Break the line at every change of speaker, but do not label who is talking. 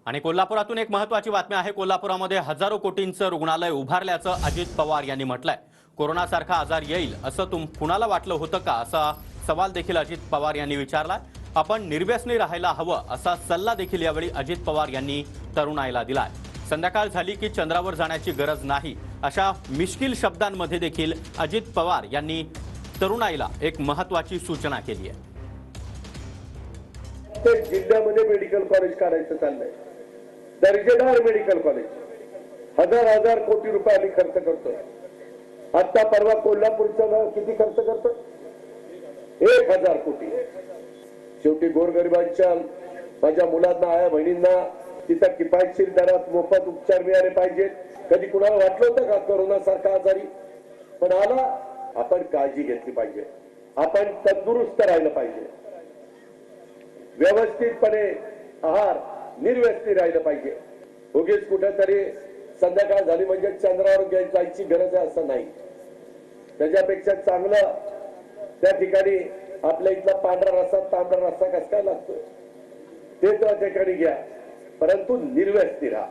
आणि कोल्हापुरातून एक महत्त्वाची बातमी आहे। कोल्हापुरामध्ये हजारो कोटींचं रुग्णालय उभारल्याचं अजित पवार यांनी म्हटलंय। कोरोनासारखा आजार येईल असं कुणाला वाटलं होतं का, असा सवाल देखील अजित पवार यांनी विचारलाय। आपण निर्व्यसनी राहायला हवं असा सल्ला देखील यावेळी अजित पवार यांनी तरुणाईला दिलाय। संध्याकाळ झाली की चंद्रावर जाण्याची गरज नाही, अशा मिश्किल शब्दांमध्ये देखील अजित पवार यांनी तरुणाईला एक महत्त्वाची सूचना केली आहे।
जिल्ह्यामध्ये मेडिकल कॉलेज काढायचं चाललंय, दर्जेदार मेडिकल कॉलेज। हजार कोटी रुपये आम्ही खर्च करतोय। आता परवा कोल्हापूरचं किती खर्च करतोय? 1000 कोटी। शेवटी गोरगरिबांच्या माझ्या मुलांना, आया बहिणींना तिथं किफायतशीर दरात मोफत उपचार मिळाले पाहिजेत। कधी कुणाला वाटलं होतं का कोरोना सारखा आजारी पण आला? आपण काळजी घेतली पाहिजे, आपण तंदुरुस्त राहिलं पाहिजे, व्यवस्थितपणे आहार, निर्व्यसनी राहिलं पाहिजे। उगीच कुठेतरी संध्याकाळ झाली म्हणजे चंद्रावर जायची गरज आहे असं नाही। त्याच्यापेक्षा चांगलं त्या ठिकाणी आपल्या इथला पांढरा रस्सा, तांबडा रस्सा कसा काय लागतो ते त्या ठिकाणी घ्या, परंतु निर्व्यसनी राहा।